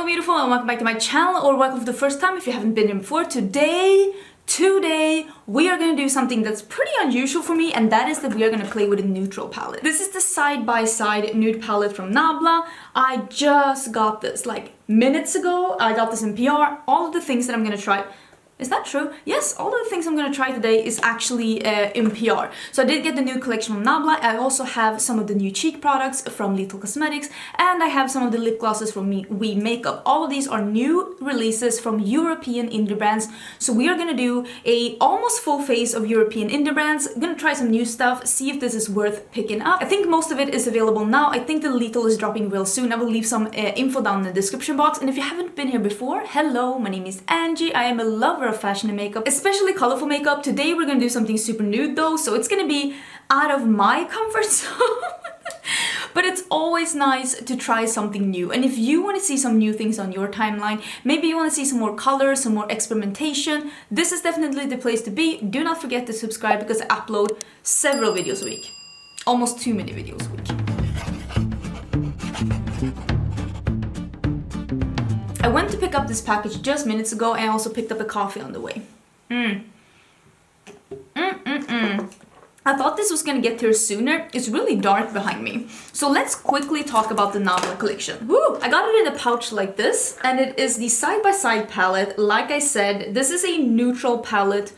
beautiful, and welcome back to my channel, or welcome for the first time if you haven't been here before. Today we are going to do something that's pretty unusual for me, and that is that we are going to play with a neutral palette. This is the side-by-side nude palette from Nabla. I just got this like minutes ago. I got this in PR. All of the things that I'm going to try. Is that true? Yes, all of the things I'm going to try today is actually in PR. So I did get the new collection from Nabla. I also have some of the new cheek products from Little Cosmetics, and I have some of the lip glosses from We Makeup. All of these are new releases from European indie brands. So we are going to do a almost full face of European indie brands. I'm going to try some new stuff, see if this is worth picking up. I think most of it is available now. I think the Little is dropping real soon. I will leave some info down in the description box. And if you haven't been here before, hello, my name is Angie. I am a lover of fashion and makeup, especially colorful makeup. Today we're gonna do something super nude though, so it's gonna be out of my comfort zone. But it's always nice to try something new. And if you want to see some new things on your timeline, maybe you want to see some more colors, some more experimentation, this is definitely the place to be. Do not forget to subscribe because I upload several videos a week. Almost too many videos a week. I went to pick up this package just minutes ago, and I also picked up a coffee on the way. I thought this was gonna get here sooner. It's really dark behind me. So let's quickly talk about the Nabla collection. Woo! I got it in a pouch like this, and it is the side-by-side palette. Like I said, this is a neutral palette.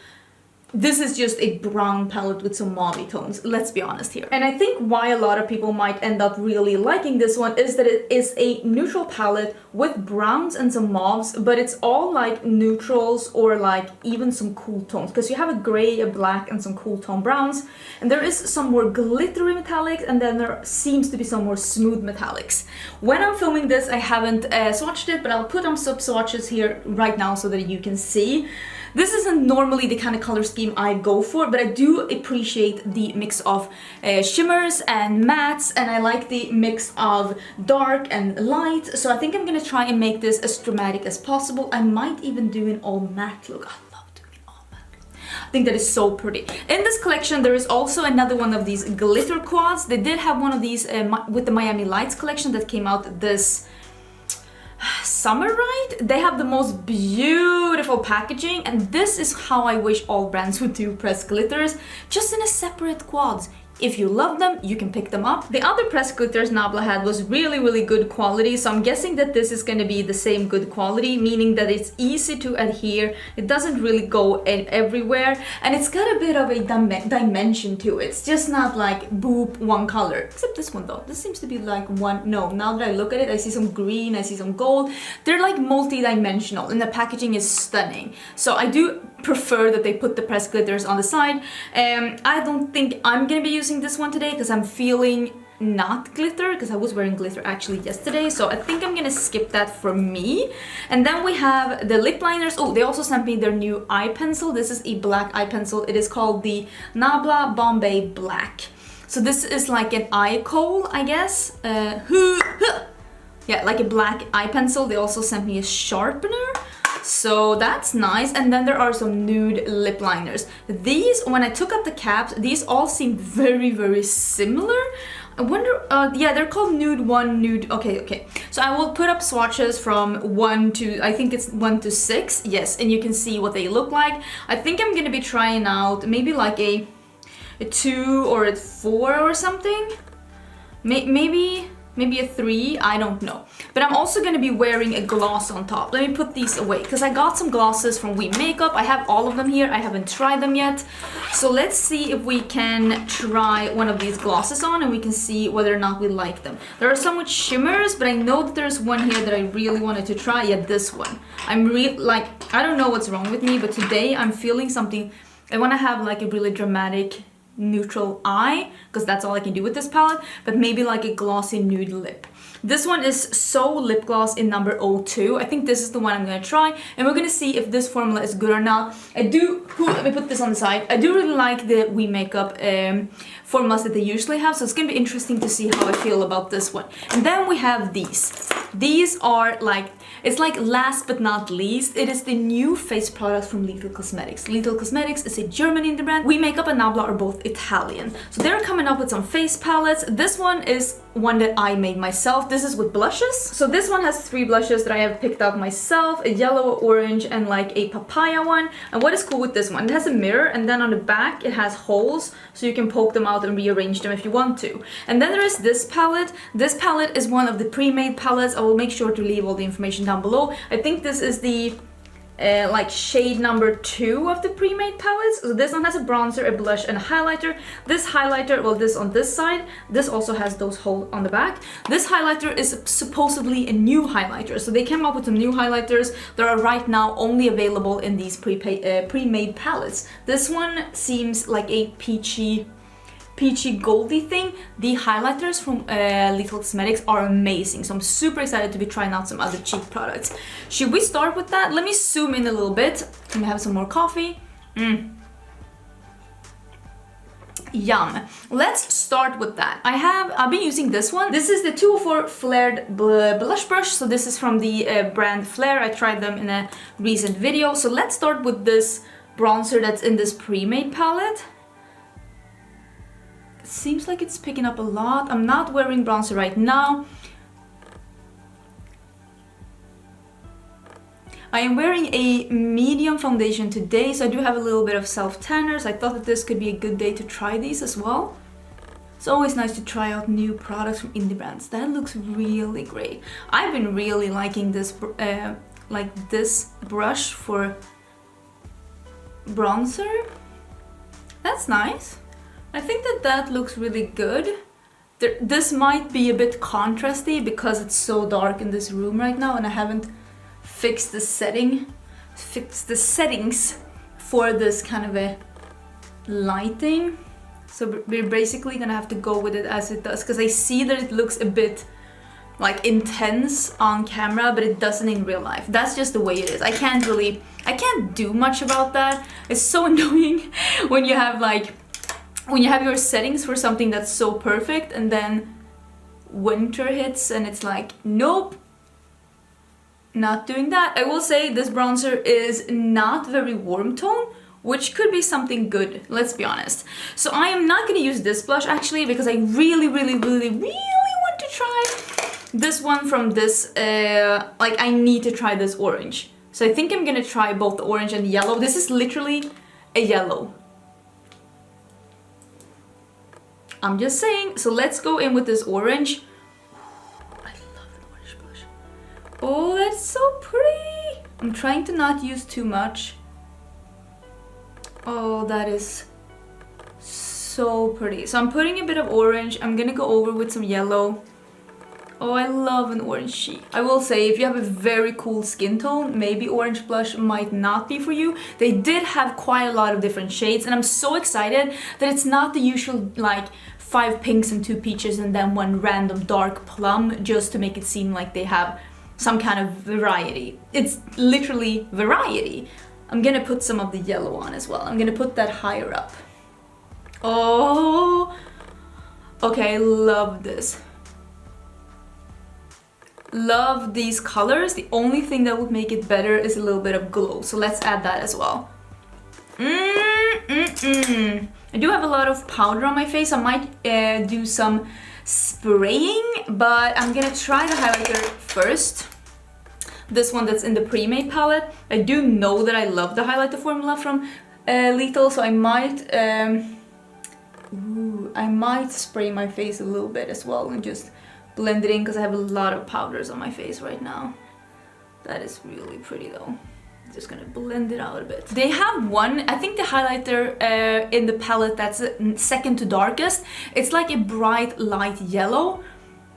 This is just a brown palette with some mauve tones, let's be honest here. And I think why a lot of people might end up really liking this one is that it is a neutral palette with browns and some mauves, but it's all like neutrals or like even some cool tones, because you have a gray, a black, and some cool tone browns, and there is some more glittery metallics, and then there seems to be some more smooth metallics. When I'm filming this, I haven't swatched it, but I'll put on some swatches here right now so that you can see. This isn't normally the kind of color scheme I go for, but I do appreciate the mix of shimmers and mattes, and I like the mix of dark and light, so I think I'm gonna try and make this as dramatic as possible. I might even do an all matte look. I love doing an all matte look. I think that is so pretty. In this collection, there is also another one of these glitter quads. They did have one of these with the Miami Lights collection that came out this summer, right? They have the most beautiful packaging, and this is how I wish all brands would do pressed glitters, just in a separate quads. If you love them, you can pick them up. The other pressed glitters Nabla had was really good quality, so I'm guessing that this is going to be the same good quality, meaning that it's easy to adhere, it doesn't really go everywhere, and it's got a bit of a dimension to it. It's just not like boop, one color. Except this one though. This seems to be like one. No, now that I look at it, I see some green, I see some gold. They're like multi-dimensional, and the packaging is stunning. So I do prefer that they put the pressed glitters on the side. I don't think I'm gonna be using this one today because I'm feeling not glitter, because I was wearing glitter actually yesterday, so I think I'm gonna skip that for me. And then we have the lip liners. Oh, they also sent me their new eye pencil. This is a black eye pencil. It is called the Nabla Bombay Black. So this is like an eye kohl, I guess. Yeah, like a black eye pencil. They also sent me a sharpener, so that's nice. And then there are some nude lip liners. These, when I took up the caps, these all seem very similar. I wonder, yeah, they're called Nude 1, Nude, okay. So I will put up swatches from 1 to, I think it's 1 to 6, yes, and you can see what they look like. I think I'm gonna be trying out maybe like a 2 or a 4 or something. Maybe a 3, I don't know. But I'm also going to be wearing a gloss on top. Let me put these away, because I got some glosses from We Makeup. I have all of them here. I haven't tried them yet. So let's see if we can try one of these glosses on, and we can see whether or not we like them. There are some with shimmers, but I know that there's one here that I really wanted to try. Yeah, this one. I'm like, I don't know what's wrong with me, but today I'm feeling something. I want to have like a really dramatic neutral eye, because that's all I can do with this palette, but maybe like a glossy nude lip. This one is So Lip Gloss in number 02. I think this is the one I'm gonna try, and we're gonna see if this formula is good or not. Let me put this on the side. I do really like the We Makeup formulas that they usually have, so it's gonna be interesting to see how I feel about this one. And then we have these. These are like it's like last but not least, it is the new face product from Lethal Cosmetics. Lethal Cosmetics is a German indie brand. We Makeup and Nabla are both Italian. So they're coming up with some face palettes. This one is one that I made myself. This is with blushes. So this one has 3 blushes that I have picked out myself, a yellow, orange, and like a papaya one. And what is cool with this one, it has a mirror, and then on the back it has holes so you can poke them out and rearrange them if you want to. And then there is this palette. This palette is one of the pre-made palettes. I will make sure to leave all the information down below. I think this is the like shade number 2 of the pre-made palettes. So this one has a bronzer, a blush, and a highlighter. This highlighter, well, this on this side, this also has those holes on the back. This highlighter is supposedly a new highlighter. So they came up with some new highlighters that are right now only available in these pre-made palettes. This one seems like a peachy goldy thing. The highlighters from Lethal Cosmetics are amazing, so I'm super excited to be trying out some other cheap products. Should we start with that? Let me zoom in a little bit. Let me have some more coffee. Yum. Let's start with that. I've been using this one. This is the 204 Flared Blush Brush. So this is from the brand Flare. I tried them in a recent video. So let's start with this bronzer that's in this pre-made palette. Seems like it's picking up a lot. I'm not wearing bronzer right now. I am wearing a medium foundation today, so I do have a little bit of self-tanners. I thought that this could be a good day to try these as well. It's always nice to try out new products from indie brands. That looks really great. I've been really liking this, like this brush for bronzer. That's nice. I think that looks really good. This might be a bit contrasty because it's so dark in this room right now and I haven't fixed the settings for this kind of a lighting. So we're basically gonna have to go with it as it does, because I see that it looks a bit like intense on camera, but it doesn't in real life. That's just the way it is. I can't do much about that. It's so annoying when you have your settings for something that's so perfect and then winter hits and it's like, nope, not doing that. I will say this bronzer is not very warm tone, which could be something good, let's be honest. So I am not gonna use this blush actually, because I really want to try this one from this, I need to try this orange. So I think I'm gonna try both the orange and the yellow. This is literally a yellow. I'm just saying, so let's go in with this orange. I love an orange blush. Oh, that's so pretty. I'm trying to not use too much. Oh, that is so pretty. So I'm putting a bit of orange. I'm gonna go over with some yellow. Oh, I love an orange sheet. I will say, if you have a very cool skin tone, maybe orange blush might not be for you. They did have quite a lot of different shades, and I'm so excited that it's not the usual, like, 5 pinks and 2 peaches and then 1 random dark plum, just to make it seem like they have some kind of variety. It's literally variety. I'm gonna put some of the yellow on as well. I'm gonna put that higher up. Oh, okay, love this. Love these colors. The only thing that would make it better is a little bit of glow. So let's add that as well. I do have a lot of powder on my face. I might do some spraying, but I'm gonna try the highlighter first. This one that's in the pre-made palette. I do know that I love the highlighter formula from Lethal, so I might spray my face a little bit as well and just blend it in, because I have a lot of powders on my face right now. That is really pretty though. Just gonna blend it out a bit. They have one, I think the highlighter in the palette that's second to darkest. It's like a bright light yellow.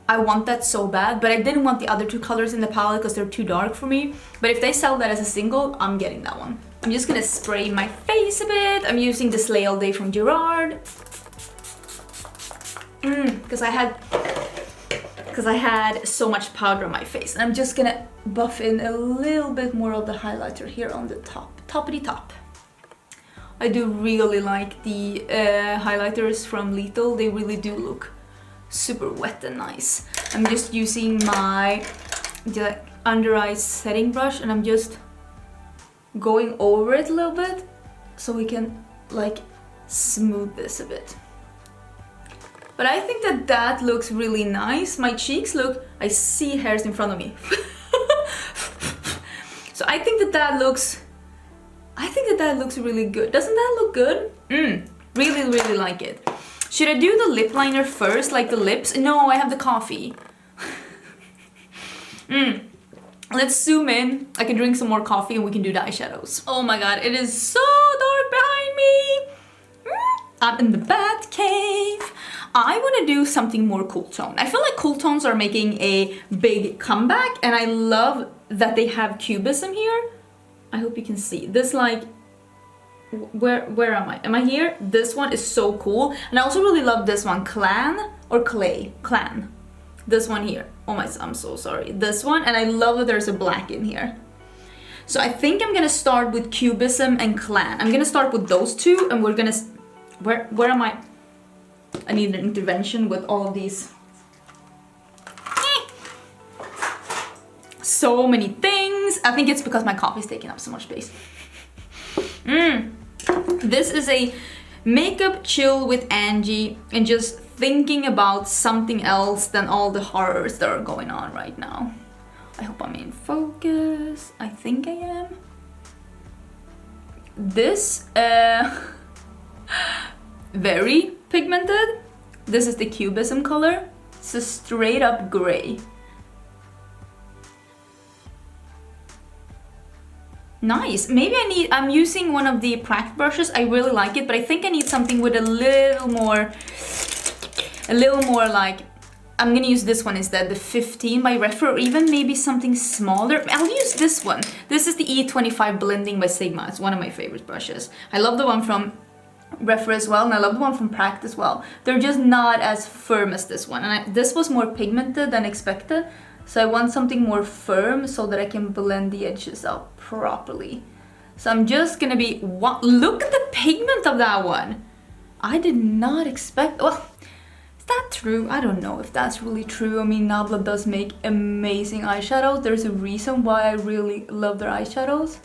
I want that so bad, but I didn't want the other 2 colors in the palette because they're too dark for me. But if they sell that as a single, I'm getting that one. I'm just gonna spray my face a bit. I'm using the Slay All Day from Gerard. Because I had so much powder on my face. And I'm just gonna buff in a little bit more of the highlighter here on the toppity top. I do really like the highlighters from Lethal. They really do look super wet and nice. I'm just using my under eye setting brush and I'm just going over it a little bit so we can like smooth this a bit. But I think that that looks really nice. My cheeks look, I see hairs in front of me. So I think that that looks really good. Doesn't that look good? Really, really like it. Should I do the lip liner first, like the lips? No, I have the coffee. Let's zoom in. I can drink some more coffee and we can do the eyeshadows. Oh my god, it is so dark behind me. I'm in the bat cave. I want to do something more cool tone. I feel like cool tones are making a big comeback and I love that they have cubism here. I hope you can see. This like, where am I? Am I here? This one is so cool. And I also really love this one, Clan or Clay? Clan. This one here. Oh my, I'm so sorry. This one, and I love that there's a black in here. So I think I'm gonna start with Cubism and Clan. I'm gonna start with those two and we're gonna, where am I? I need an intervention with all of these. So many things. I think it's because my coffee's taking up so much space. This is a makeup chill with Angie and just thinking about something else than all the horrors that are going on right now. I hope I'm in focus. I think I am. This, very pigmented. This is the Cubism color. It's a straight up gray. Nice. Maybe I'm using one of the Pract brushes. I really like it, but I think I need something with a little more like, I'm gonna use this one instead, the 15 by Refer, or even maybe something smaller. I'll use this one. This is the E25 Blending by Sigma. It's one of my favorite brushes. I love the one from Refer as well, and I love the one from Pract as well. They're just not as firm as this one, and this was more pigmented than expected. So I want something more firm so that I can blend the edges out properly. So I'm just gonna be, look at the pigment of that one. I did not expect, well, is that true? I don't know if that's really true. I mean, Nabla does make amazing eyeshadows. There's a reason why I really love their eyeshadows.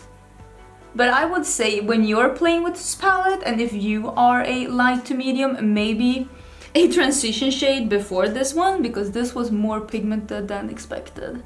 But I would say when you're playing with this palette, and if you are a light to medium, maybe a transition shade before this one, because this was more pigmented than expected.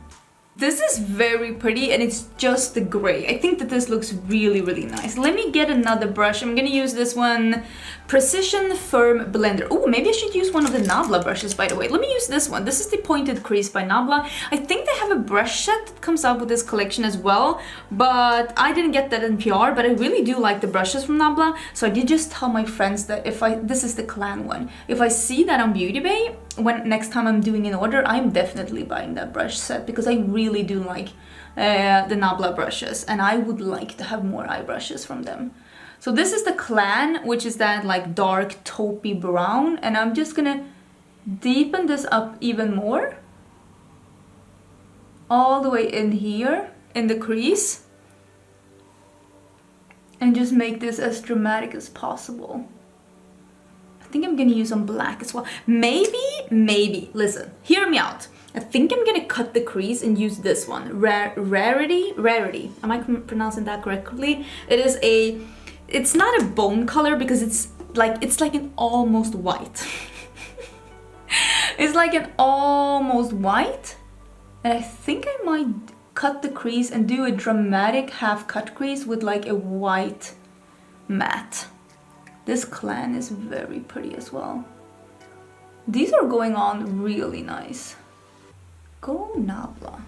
This is very pretty and it's just the gray. I think that this looks really, really nice. Let me get another brush. I'm gonna use this one, Precision Firm Blender. Oh, maybe I should use one of the Nabla brushes, by the way. Let me use this one. This is the Pointed Crease by Nabla. I think they have a brush set that comes out with this collection as well, but I didn't get that in PR, but I really do like the brushes from Nabla. So I did just tell my friends that this is the Clan one. If I see that on Beauty Bay, when next time I'm doing an order, I'm definitely buying that brush set because I really do like the Nabla brushes and I would like to have more eye brushes from them. So this is the Clan, which is that like dark taupey brown, and I'm just gonna deepen this up even more all the way in here in the crease and just make this as dramatic as possible. I think I'm gonna use some black as well. Maybe, listen, hear me out. I think I'm gonna cut the crease and use this one, Rarity. Am I pronouncing that correctly? It's not a bone color because it's like an almost white. It's like an almost white. And I think I might cut the crease and do a dramatic half cut crease with like a white matte. This Clan is very pretty as well. These are going on really nice. Go Nabla.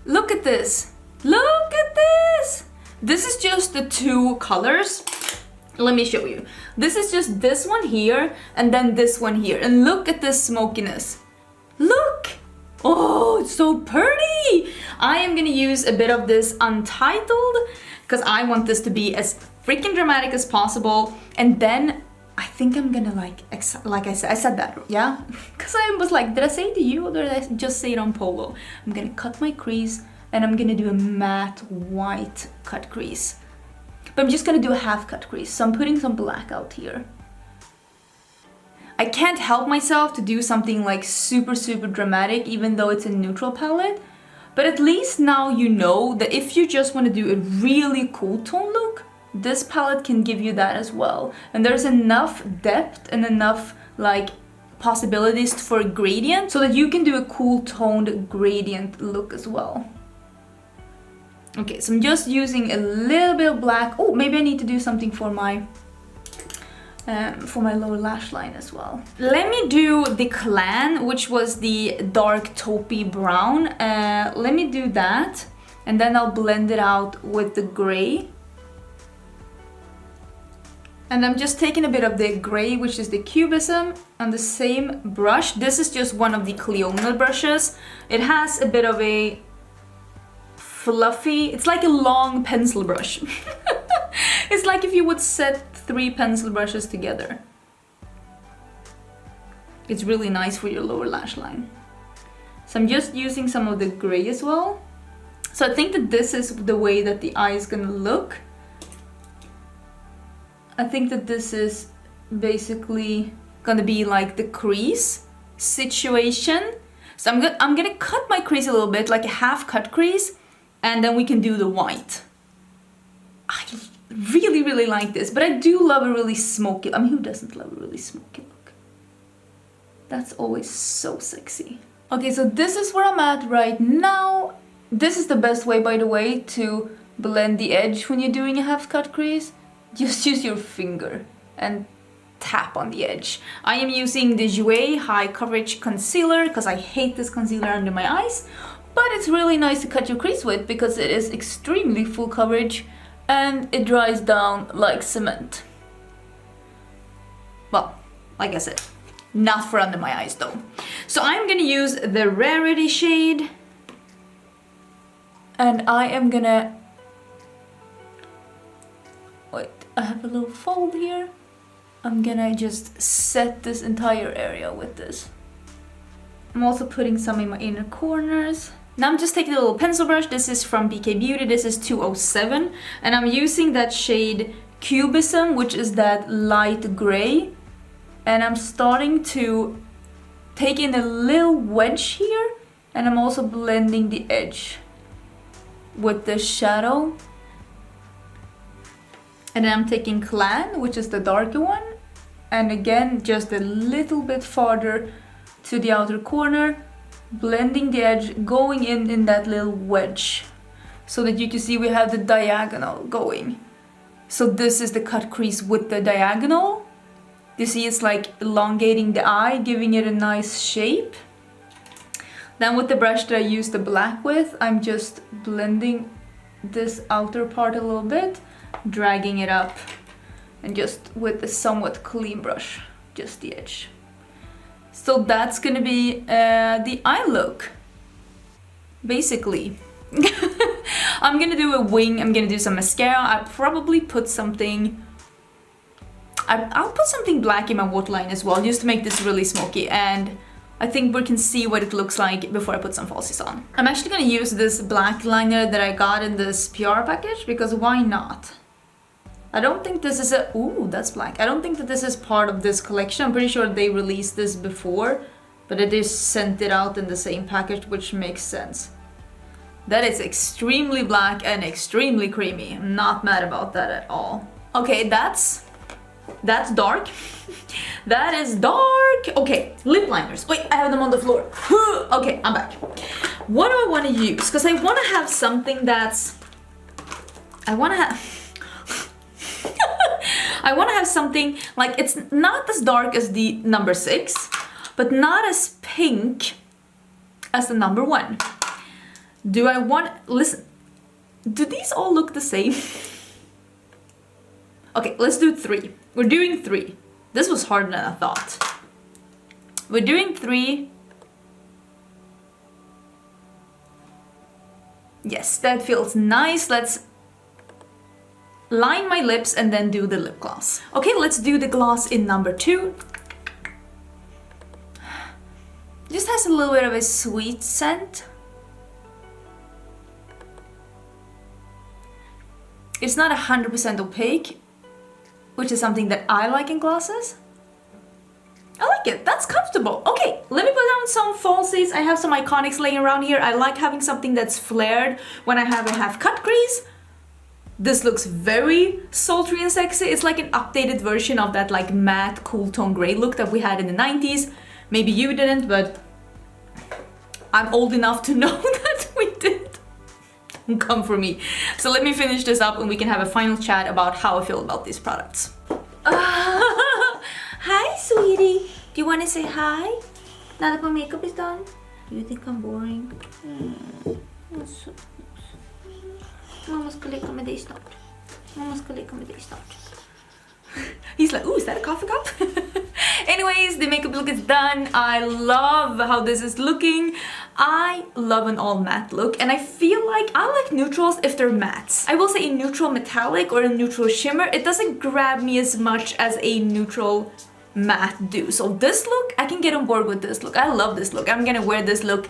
Look at this. Look at this. This is just the two colors. Let me show you. This is just this one here and then this one here. And look at this smokiness. Look. Oh, it's so pretty. I am gonna use a bit of this Untitled because I want this to be as freaking dramatic as possible. And then I think I'm gonna like I said that, yeah? Because I was like, did I say it to you or did I just say it on Polo? I'm gonna cut my crease and I'm gonna do a matte white cut crease. But I'm just gonna do a half cut crease. So I'm putting some black out here. I can't help myself to do something like super, super dramatic even though it's a neutral palette. But at least now you know that if you just want to do a really cool tone look, this palette can give you that as well. And there's enough depth and enough like possibilities for a gradient so that you can do a cool toned gradient look as well. Okay, so I'm just using a little bit of black. Oh, maybe I need to do something for my lower lash line as well. Let me do the Clan, which was the dark taupey brown. Let me do that, and then I'll blend it out with the gray. And I'm just taking a bit of the gray, which is the Cubism, on the same brush. This is just one of the Cleona brushes. It has a bit of a fluffy, it's like a long pencil brush. It's like if you would set 3 pencil brushes together. It's really nice for your lower lash line. So I'm just using some of the gray as well. So I think that this is the way that the eye is gonna look. I think that this is basically gonna be like the crease situation. So I'm gonna cut my crease a little bit, like a half cut crease, and then we can do the white. I really, really like this, but I do love a really smoky, I mean, who doesn't love a really smoky look? That's always so sexy. Okay, so this is where I'm at right now. This is the best way, by the way, to blend the edge when you're doing a half cut crease. Just use your finger and tap on the edge. I am using the Jouer High Coverage Concealer because I hate this concealer under my eyes, but it's really nice to cut your crease with because it is extremely full coverage and it dries down like cement. Well, like I said, not for under my eyes though. So I'm gonna use the Rarity shade, and I am gonna, wait, I have a little fold here. I'm gonna just set this entire area with this. I'm also putting some in my inner corners. Now I'm just taking a little pencil brush. This is from BK Beauty. This is 207. And I'm using that shade Cubism, which is that light gray. And I'm starting to take in a little wedge here. And I'm also blending the edge with the shadow. And then I'm taking Clan, which is the darker one. And again, just a little bit farther to the outer corner. Blending the edge, going in that little wedge. So that you can see we have the diagonal going. So this is the cut crease with the diagonal. You see it's like elongating the eye, giving it a nice shape. Then with the brush that I used the black with, I'm just blending this outer part a little bit, dragging it up, and just with a somewhat clean brush, just the edge. So that's gonna be the eye look, basically. I'm gonna do a wing, I'm gonna do some mascara. I'll probably put something, I'll put something black in my waterline as well, just to make this really smoky, and I think we can see what it looks like before I put some falsies on. I'm actually gonna use this black liner that I got in this PR package, because why not? I don't think this is a, ooh, that's black. I don't think that this is part of this collection. I'm pretty sure they released this before, but they just sent it out in the same package, which makes sense. That is extremely black and extremely creamy. I'm not mad about that at all. Okay, that's dark. That is dark. Okay, lip liners. Wait, I have them on the floor. Okay, I'm back. What do I want to use? Because I want to have something that's, I want to have something like, it's not as dark as the number 6, but not as pink as the number 1. Do I want, listen, do these all look the same? Okay, let's do 3. We're doing 3. This was harder than I thought. We're doing 3. Yes, that feels nice. Let's line my lips and then do the lip gloss. Okay, let's do the gloss in number 2. Just has a little bit of a sweet scent. It's not 100% opaque, which is something that I like in glosses. I like it. That's comfortable. Okay, let me put on some falsies. I have some Iconics laying around here. I like having something that's flared when I have a half cut crease. This looks very sultry and sexy. It's like an updated version of that like matte cool tone gray look that we had in the 90s. Maybe you didn't, but I'm old enough to know that we did. Don't come for me. So let me finish this up and we can have a final chat about how I feel about these products. Hi, sweetie. Do you want to say hi? Now that my makeup is done? Do you think I'm boring? Mamma ska leka med dig snart. Mamma ska leka med dig snart. He's like, ooh, is that a coffee cup? Anyways, the makeup look is done. I love how this is looking. I love an all matte look, and I feel like I like neutrals if they're mattes. I will say a neutral metallic or a neutral shimmer, it doesn't grab me as much as a neutral matte do. So this look, I can get on board with this look. I love this look. I'm gonna wear this look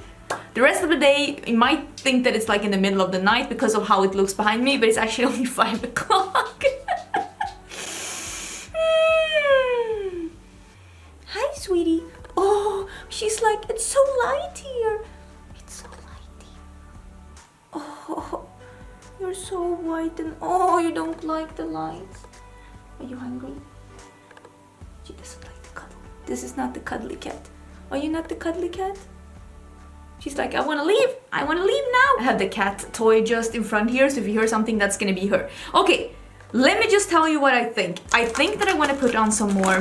the rest of the day. You might think that it's like in the middle of the night because of how it looks behind me, but it's actually only 5 o'clock. Hi, sweetie. Oh, she's like, it's so light here. It's so light here. Oh, you're so white and oh, you don't like the lights. Are you hungry? She doesn't like the cuddle. This is not the cuddly cat. Are you not the cuddly cat? She's like, I want to leave. I want to leave now. I have the cat toy just in front here, so if you hear something, that's gonna be her. Okay, let me just tell you what I think. I think that I want to put on some more.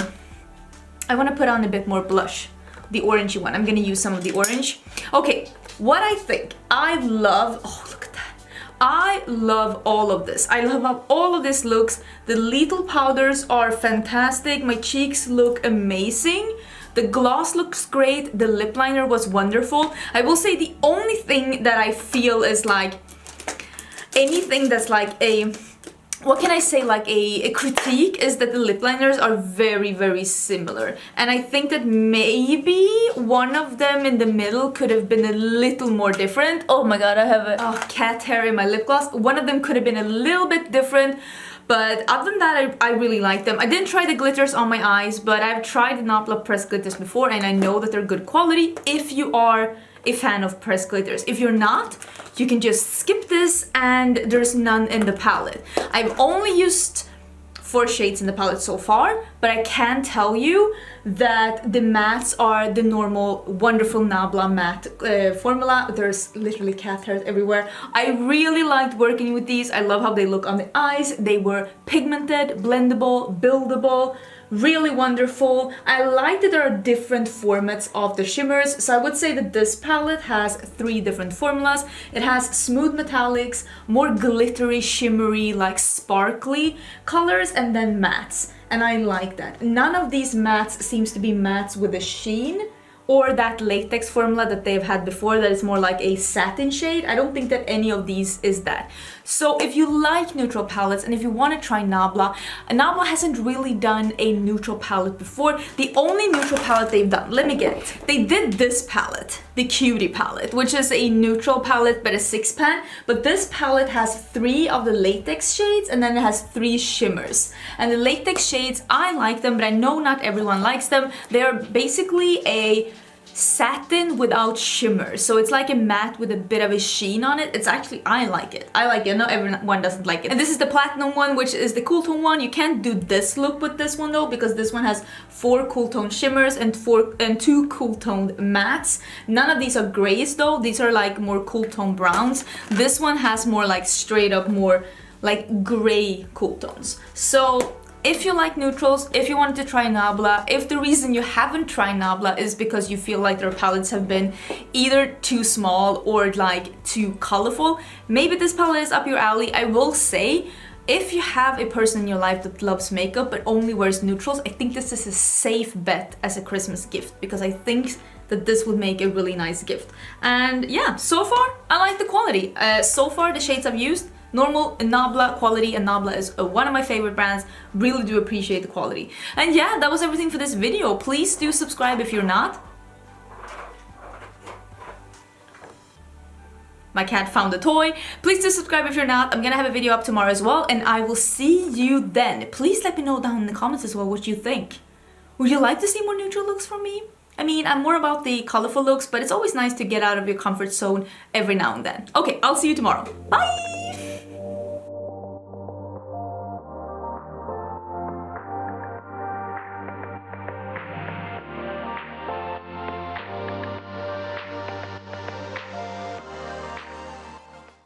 I want to put on a bit more blush. The orangey one. I'm gonna use some of the orange. Okay, what I think. I love, oh, look at that. I love all of this. I love how all of this looks. The little powders are fantastic. My cheeks look amazing. The gloss looks great. The lip liner was wonderful. I will say the only thing that I feel is like anything that's like a, what can I say, like a critique is that the lip liners are very, very similar. And I think that maybe one of them in the middle could have been a little more different. Oh my god, I have a cat hair in my lip gloss. One of them could have been a little bit different. But other than that, I really like them. I didn't try the glitters on my eyes, but I've tried the Nabla pressed glitters before and I know that they're good quality if you are a fan of pressed glitters. If you're not, you can just skip this and there's none in the palette. I've only used 4 shades in the palette so far, but I can tell you that the mattes are the normal wonderful Nabla matte formula. There's literally cat hairs everywhere. I really liked working with these. I love how they look on the eyes. They were pigmented, blendable, buildable, really wonderful. I like that there are different formats of the shimmers. So I would say that this palette has 3 different formulas. It has smooth metallics, more glittery, shimmery, like sparkly colors, and then mattes. And I like that. None of these mattes seems to be mattes with a sheen or that latex formula that they've had before that is more like a satin shade. I don't think that any of these is that. So if you like neutral palettes and if you want to try Nabla, Nabla hasn't really done a neutral palette before. The only neutral palette they've done, let me get it. They did this palette, the Cutie palette, which is a neutral palette but a 6-pan. But this palette has 3 of the latex shades and then it has 3 shimmers. And the latex shades, I like them, but I know not everyone likes them. They're basically a satin without shimmer, so it's like a matte with a bit of a sheen on it. It's actually, I like it. I like it. No, everyone doesn't like it. And this is the platinum one, which is the cool tone one. You can't do this look with this one though, because this one has 4 cool tone shimmers and 2 cool toned mattes. None of these are grays though. These are like more cool tone browns. This one has more like straight up more like gray cool tones. So if you like neutrals, if you wanted to try Nabla, if the reason you haven't tried Nabla is because you feel like their palettes have been either too small or like too colorful, maybe this palette is up your alley. I will say, if you have a person in your life that loves makeup but only wears neutrals, I think this is a safe bet as a Christmas gift, because I think that this would make a really nice gift. And yeah, so far I like the quality. So far the shades I've used, normal Nabla quality, and Nabla is one of my favorite brands. Really do appreciate the quality. And yeah, that was everything for this video. Please do subscribe if you're not. My cat found a toy. Please do subscribe if you're not. I'm gonna have a video up tomorrow as well, and I will see you then. Please let me know down in the comments as well what you think. Would you like to see more neutral looks from me? I mean, I'm more about the colorful looks, but it's always nice to get out of your comfort zone every now and then. Okay, I'll see you tomorrow. Bye!